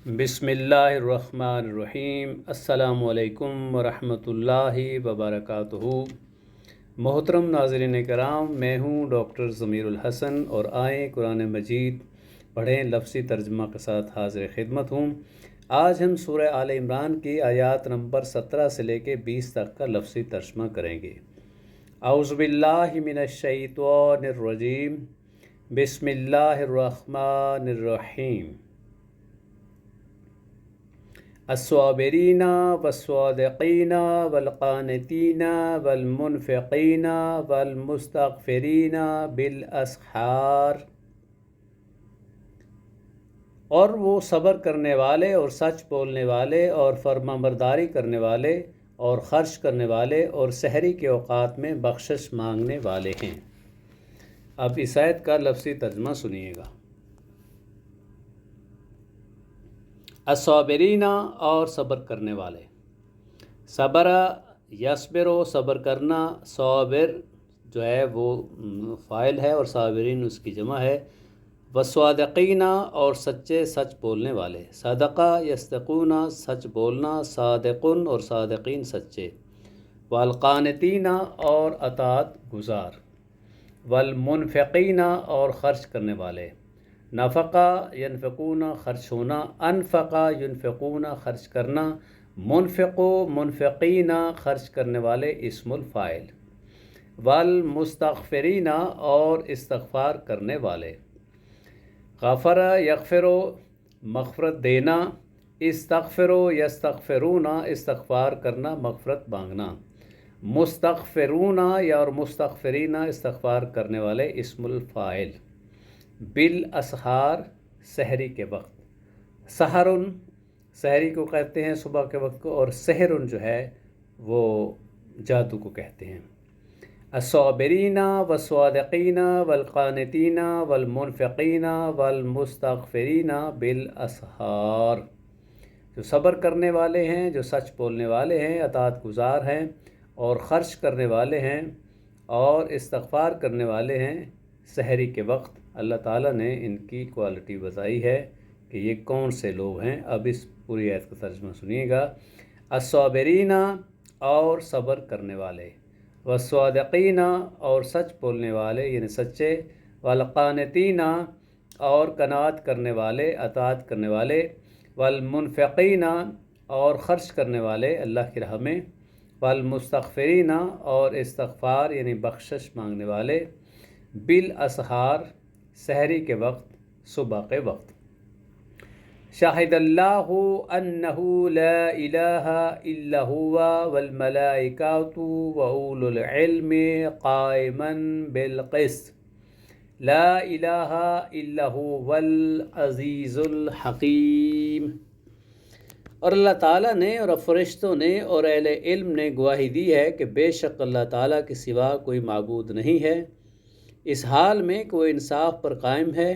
بسم اللہ الرحمن الرحیم۔ السلام علیکم ورحمۃ اللہ وبرکاتہ۔ محترم ناظرین کرام، میں ہوں ڈاکٹر ضمیر الحسن اور آئیں قرآن مجید پڑھیں لفظی ترجمہ کے ساتھ حاضر خدمت ہوں۔ آج ہم سورہ آل عمران کی آیات نمبر 17 سے لے کے 20 تک کا لفظی ترجمہ کریں گے۔ اعوذ باللہ من الشیطان الرجیم، بسم اللہ الرحمن الرحیم۔ الصابرین والصادقین والقانتین والمنفقین والمستغفرین بالاسحار، اور وہ صبر کرنے والے اور سچ بولنے والے اور فرمانبرداری کرنے والے اور خرچ کرنے والے اور سحری کے اوقات میں بخشش مانگنے والے ہیں۔ اب اس آیت کا لفظی ترجمہ سنیے گا۔ الصابرین، اور صبر کرنے والے۔ صبر یصبر، صبر کرنا، صابر جو ہے وہ فاعل ہے اور صابرین اس کی جمع ہے۔ والصادقین، اور سچے سچ بولنے والے۔ صدقہ یصدقون، سچ بولنا، صادقن اور صادقین سچے۔ والقانتین، اور اطاعت گزار۔ والمنفقین، اور خرچ کرنے والے۔ نفقہ ینفقون، خرچ ہونا، انفقہ ینفقون، خرچ کرنا، منفق منفقین، خرچ کرنے والے اسم الفاعل۔ والمستغفرین، اور استغفار کرنے والے۔ غفر یغفر، مغفرت دینا، استغفر یستغفرون، استغفار کرنا، مغفرت مانگنا۔ مستغفرون یا اور مستغفرین، استغفار کرنے والے اسم الفاعل۔ بالاسحار، سحری کے وقت۔ سحرن، سحری کو کہتے ہیں صبح کے وقت کو، اور سحرن جو ہے وہ جادو کو کہتے ہیں۔ الصابرین والصادقین والقانتین والمنفقین والمستغفرین بالاسحار، جو صبر کرنے والے ہیں، جو سچ بولنے والے ہیں، اطاعت گزار ہیں اور خرچ کرنے والے ہیں اور استغفار کرنے والے ہیں سحری کے وقت۔ اللہ تعالیٰ نے ان کی کوالٹی بتائی ہے کہ یہ کون سے لوگ ہیں۔ اب اس پوری آیت کا ترجمہ سنیے گا۔ الصابرین، اور صبر کرنے والے۔ والصادقین، اور سچ بولنے والے یعنی سچے۔ والقانتین، اور قناعت کرنے والے، اطاعت کرنے والے۔ والمنفقین، اور خرچ کرنے والے اللہ کی راہ میں۔ والمستغفرین، اور استغفار یعنی بخشش مانگنے والے۔ بالاسحار، سحری کے وقت، صبح کے وقت۔ شاہد اللہ انہ لا الہ الا هو والملائکۃ واولو العلم قائما بالقسط لا الہ الا هو العزیز الحکیم۔ اور اللہ تعالیٰ نے اور فرشتوں نے اور اہل علم نے گواہی دی ہے کہ بے شک اللہ تعالیٰ کے سوا کوئی معبود نہیں ہے، اس حال میں کہ وہ انصاف پر قائم ہے،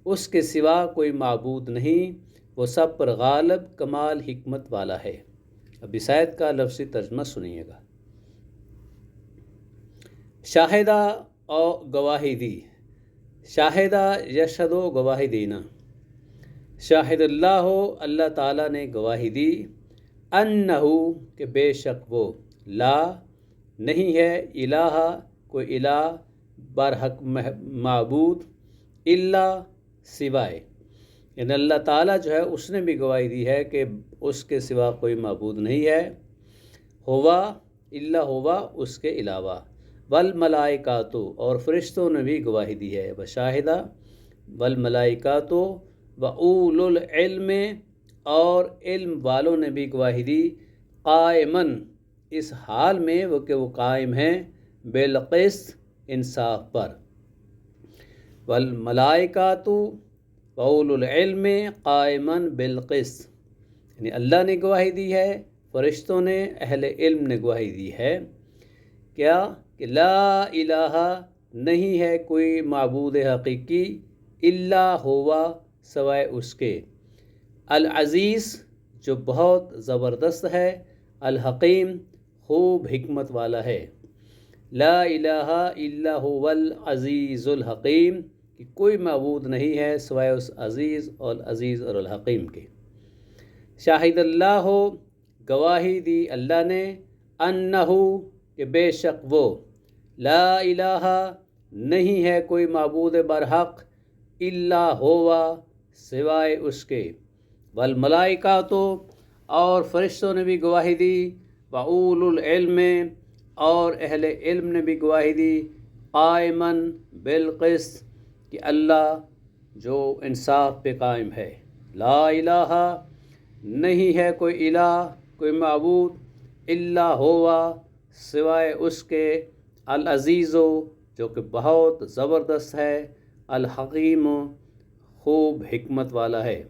اس کے سوا کوئی معبود نہیں، وہ سب پر غالب کمال حکمت والا ہے۔ اب اس آیت کا لفظی ترجمہ سنیے گا۔ شاہدہ، اور گواہی دی۔ شاہدہ یشہد، گواہی دینا۔ شاہد اللہ، اللہ تعالیٰ نے گواہی دی، انہ، کہ بے شک وہ، لا نہیں ہے، الہ کوئی الہ برحق معبود، الا سوائے، یعنی اللہ تعالیٰ جو ہے اس نے بھی گواہی دی ہے کہ اس کے سوا کوئی معبود نہیں ہے، ہوا الا ہوا، اس کے علاوہ۔ والملائکۃ، اور فرشتوں نے بھی گواہی دی ہے۔ وشاہدہ والملائکۃ واولو العلم، اور علم والوں نے بھی گواہی دی، قائماً، اس حال میں وہ کہ وہ قائم ہیں، بالقسط، انصاف پر۔ والملائکۃ واولو العلم قائماً بالقسط، یعنی اللہ نے گواہی دی ہے، فرشتوں نے، اہل علم نے گواہی دی ہے، کیا کہ لا الہ، نہیں ہے کوئی معبود حقیقی، الا ہوا، سوائے اس کے، العزیز، جو بہت زبردست ہے، الحکیم، خوب حکمت والا ہے۔ لا الہ الا هو العزیز الحکیم، کہ کوئی معبود نہیں ہے سوائے اس عزیز اور الحکیم کے۔ شاہد اللہ ہو، گواہی دی اللہ نے، انہو کہ بے شک وہ، لا الہ نہیں ہے کوئی معبود برحق، الا ہوا سوائے اس کے، والملائکہ اور فرشتوں نے بھی گواہی دی، وَأُولُو العلم اور اہل علم نے بھی گواہی دی، قائماً بالقسط کہ اللہ جو انصاف پہ قائم ہے، لا الہ نہیں ہے کوئی الہ کوئی معبود، الا ہوا سوائے اس کے، العزیز جو کہ بہت زبردست ہے، الحکیم خوب حکمت والا ہے،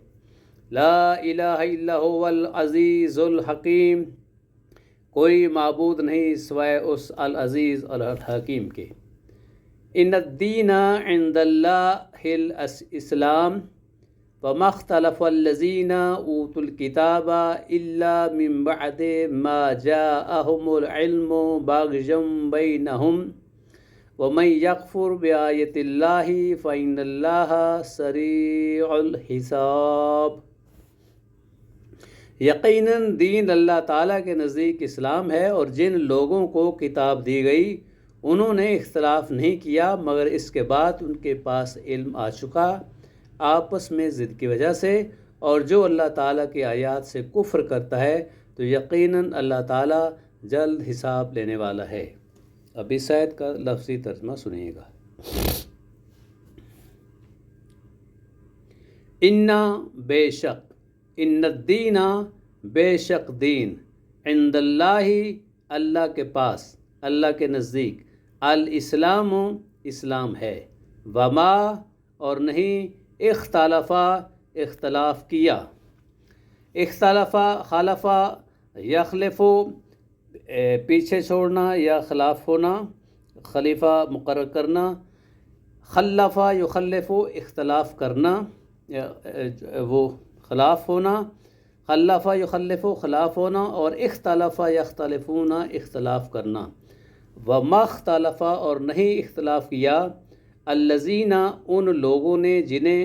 لا الہ الا هو العزیز الحکیم، کوئی معبود نہیں سوائے اس العزیز اور الحکیم کے۔ ان الدین عند اللہ الاسلام وما اختلف الذین اوتوا الکتاب الا من بعد ما جاءهم العلم بغیا بینہم ومن یکفر بآیت اللہ فإن اللہ سریع الحساب۔ یقیناً دین اللہ تعالیٰ کے نزدیک اسلام ہے، اور جن لوگوں کو کتاب دی گئی انہوں نے اختلاف نہیں کیا مگر اس کے بعد ان کے پاس علم آ چکا آپس میں ضد کی وجہ سے، اور جو اللہ تعالیٰ کی آیات سے کفر کرتا ہے تو یقیناً اللہ تعالیٰ جلد حساب لینے والا ہے۔ اب اس آیت کا لفظی ترجمہ سنیے گا۔ انا بے شک، ان الدین بے شک دین، عند اللہ اللہ کے پاس، اللہ کے نزدیک، الاسلام اسلام ہے، وما اور نہیں، اختلاف کیا، خلفا یخلف پیچھے چھوڑنا یا خلاف ہونا، خلیفہ مقرر کرنا، خلفا یخلف اختلاف کرنا، وہ خلاف ہونا، خلفا یخلف خلاف ہونا، اور اختلافا یختلفون اختلاف کرنا، وما اختلف اور نہیں اختلاف کیا، الذین ان لوگوں نے جنہیں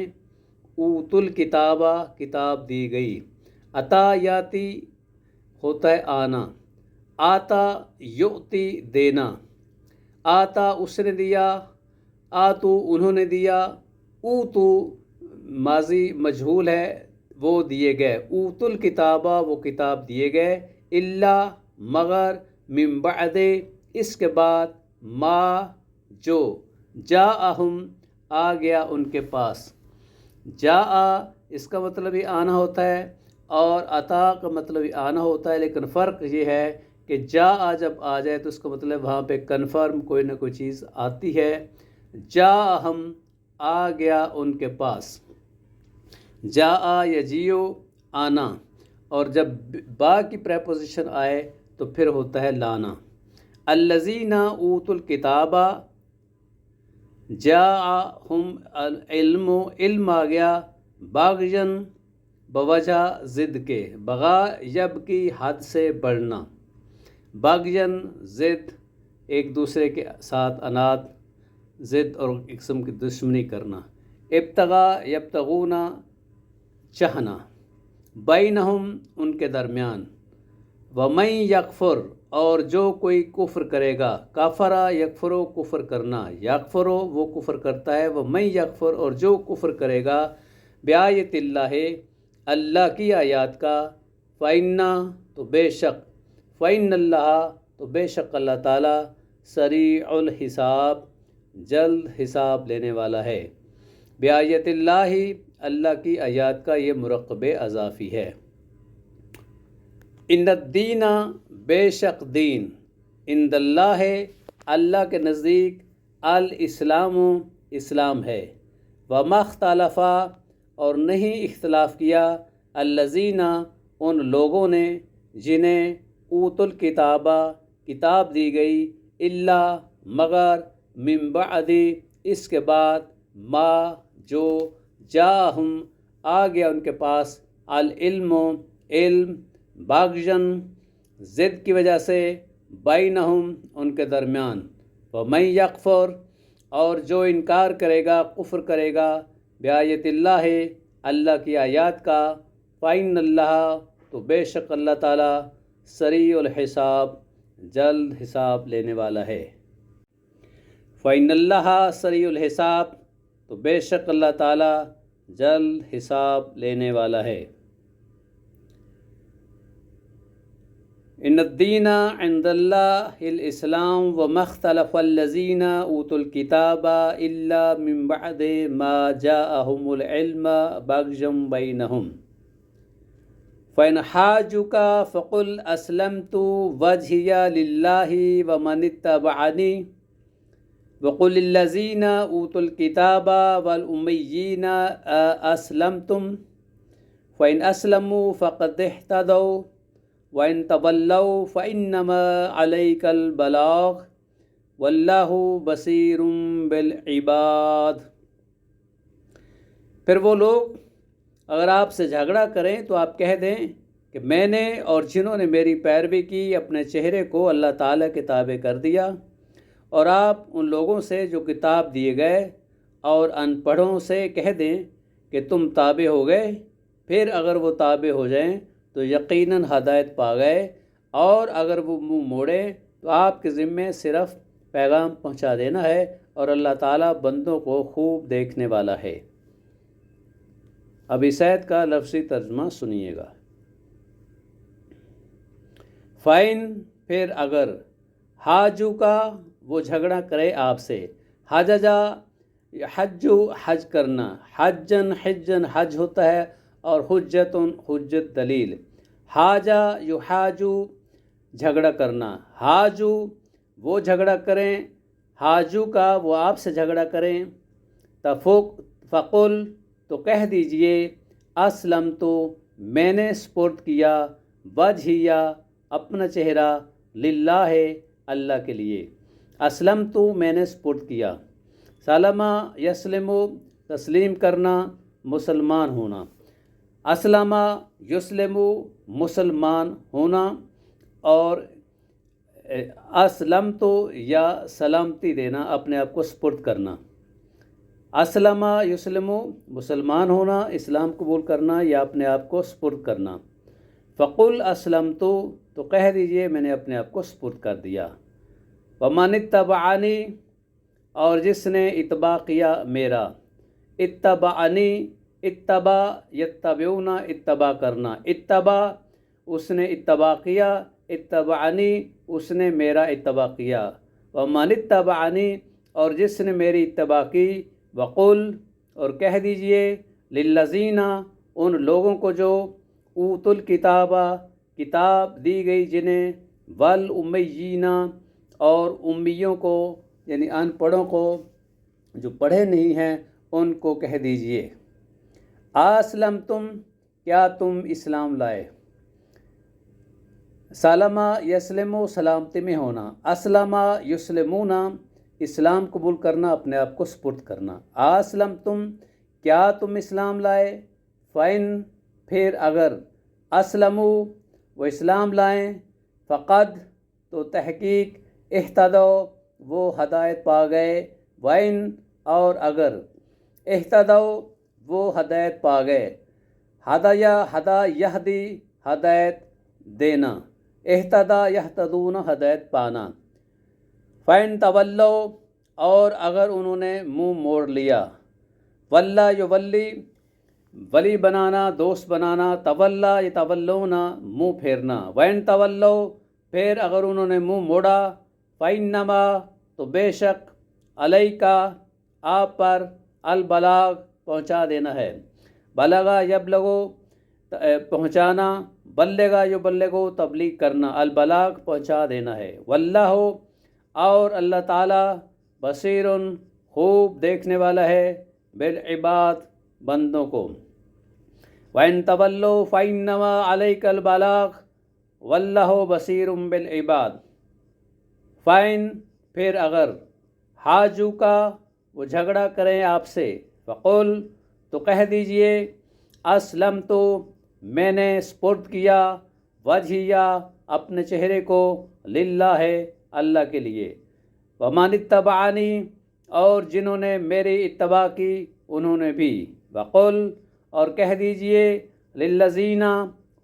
اوتوا الکتاب کتاب دی گئی، عطا یاتی ہوتا ہے آنا، آتا یؤتی دینا، آتا اس نے دیا، آتو انہوں نے دیا، اوتو ماضی مجہول ہے وہ دیے گئے، اوتوا الکتاب وہ کتاب دیے گئے، الا مگر، من بعد اس کے بعد، ما جو، جاءہم آ گیا ان کے پاس، جاء اس کا مطلب ہی آنا ہوتا ہے اور عطا کا مطلب ہی آنا ہوتا ہے، لیکن فرق یہ ہے کہ جاء جب آ جائے تو اس کا مطلب وہاں پہ کنفرم کوئی نہ کوئی چیز آتی ہے، جاءہم آ گیا ان کے پاس، جاء یجیو آنا، اور جب با کی پریپوزیشن آئے تو پھر ہوتا ہے لانا، الذین اوتوا الکتاب، جاءہم العلم علم آ گیا، باغین بوجہ ضد کے، بغا یب کی حد سے بڑھنا، باغین ضد، ایک دوسرے کے ساتھ اناد، ضد اور ایک قسم کی دشمنی کرنا، ابتغا یبتغون چاہنا، بینہم ان کے درمیان، ومن یکفر اور جو کوئی کفر کرے گا، کافرا یکفرو کفر کرنا، یکفرو وہ کفر کرتا ہے، ومن یکفر اور جو کفر کرے گا، بآیت اللہ اللہ کی آیات کا، فإنّ تو بے شک، فإنّ اللہ تو بے شک اللہ تعالیٰ، سریع الحساب جلد حساب لینے والا ہے، بآیت اللہ اللہ کی آیات کا یہ مرکب اضافی ہے۔ ان الدین بے شک دین، عند اللہ ہے اللہ کے نزدیک، الاسلام اسلام ہے، وما اختلف اور نہیں اختلاف کیا، الذین ان لوگوں نے جنہیں اوتوا الکتاب کتاب دی گئی، الا مگر، من بعد اس کے بعد، ما جو، جاءہم آ گیا ان کے پاس، العلم علم، باغین ضد کی وجہ سے، بینہم ان کے درمیان، ومن یکفر اور جو انکار کرے گا کفر کرے گا، بآیت اللہ اللہ کی آیات کا، فإن اللہ تو بے شک اللہ تعالیٰ سریع الحساب جلد حساب لینے والا ہے۔ فَإِنَّ اللَّهَ سریع الحساب تو بے شک اللہ تعالیٰ جلد حساب لینے والا ہے۔ ان الدین عند اللہ الاسلام وما اختلف الذین اوتوا الکتاب الا من بعد ما جاءهم العلم بغیا بینہم فإن حاجوک فقل اسلمت وجہی للہ ومن اتبعنی وقل للذین اوتوا الکتاب والامیین اسلمتم فإن اسلموا فقد اہتدوا وَإِن تَوَلَّوْا فَإِنَّمَا عَلَيْكَ الْبَلَاغُ وَاللَّهُ بَصِيرٌ بِالْعِبَادِ۔ پھر وہ لوگ اگر آپ سے جھگڑا کریں تو آپ کہہ دیں کہ میں نے اور جنہوں نے میری پیروی کی اپنے چہرے کو اللہ تعالیٰ کے تابع کر دیا، اور آپ ان لوگوں سے جو کتاب دیے گئے اور ان پڑھوں سے کہہ دیں کہ تم تابع ہو گئے، پھر اگر وہ تابع ہو جائیں تو یقیناً ہدایت پا گئے، اور اگر وہ منہ موڑیں تو آپ کے ذمے صرف پیغام پہنچا دینا ہے، اور اللہ تعالیٰ بندوں کو خوب دیکھنے والا ہے۔ اب اس آیت کا لفظی ترجمہ سنیے گا۔ فَإِن پھر اگر حاجو کا وہ جھگڑا کرے آپ سے، حججا حجو حج کرنا، حجن حجن حج ہوتا ہے، اور حجتن حجت دلیل، حاجہ یحاجو جھگڑا کرنا، حاجو وہ جھگڑا کریں، حاجو کا وہ آپ سے جھگڑا کریں، فقل تو کہہ دیجئے اسلمت میں نے سپرد کیا، وجہیہ اپنا چہرہ، للہ اللہ کے لیے، اسلمت میں نے سپرد کیا، سلمہ یسلم تسلیم کرنا، مسلمان ہونا، اسلمہ یسلم مسلمان ہونا، اور اسلم تو یا سلامتی دینا، اپنے آپ کو سپرد کرنا، اسلمہ یسلم مسلمان ہونا، اسلام قبول کرنا یا اپنے آپ کو سپرد کرنا، فقل اسلمت تو کہہ دیجئے میں نے اپنے آپ کو سپرد کر دیا، ومن اتبعنی اور جس نے اتباع کیا میرا، اتبعنی اتباع یتبعون اتباع کرنا، اتباع اس نے اتباع کیا، اتبعنی اس نے میرا اتباع کیا، ومن اتبعنی اور جس نے میری اتباع کی، وقل اور کہہ دیجئے للذین ان لوگوں کو جو اوتوا الکتاب کتاب دی گئی جنہیں، والامیین اور امیوں کو یعنی ان پڑھوں کو جو پڑھے نہیں ہیں ان کو کہہ دیجئے، اسلمتم کیا تم اسلام لائے، سلمہ یسلم سلامتی میں ہونا، اسلمہ یسلمون اسلام قبول کرنا، اپنے آپ کو سپرد کرنا، اسلمتم کیا تم اسلام لائے، فَإِن پھر اگر اسلموا وہ اسلام لائیں، فقد تو تحقیق اہتدوا وہ ہدایت پا گئے، وَإِن اور اگر اہتدوا وہ ہدایت پا گئے، ہدایہ ہدا یہدی ہدایت دینا، اہتدا یہتدون ہدایت پانا، فَإِن تولوا اور اگر انہوں نے منہ موڑ لیا، ولا یولی ولی بنانا دوست بنانا، تولا یتولون منہ پھیرنا، وَإِن تولوا پھر اگر انہوں نے منہ موڑا، فَإِنَّمَا تو بے شک علیک آپ پر البلاغ پہنچا دینا ہے، بلغا یبلغو پہنچانا، بلغا یبلغو تبلیغ کرنا، البلاغ پہنچا دینا ہے، واللہ اور اللہ تعالیٰ بصیر خوب دیکھنے والا ہے، بالعباد بندوں کو، وَإِن تولوا فَإِنَّمَا عَلَيْكَ الْبَلَاغُ وَاللَّهُ بَصِيرٌ بِالْعِبَادِ، فَإِن پھر اگر حاجو کا وہ جھگڑا کریں آپ سے، فقل تو کہہ دیجئے اسلمت میں نے سپرد کیا، وجہیہ اپنے چہرے کو، للہ اللہ کے لیے، ومن اتبعنی اور جنہوں نے میری اتباع کی انہوں نے بھی، وقل اور کہہ دیجئے للذین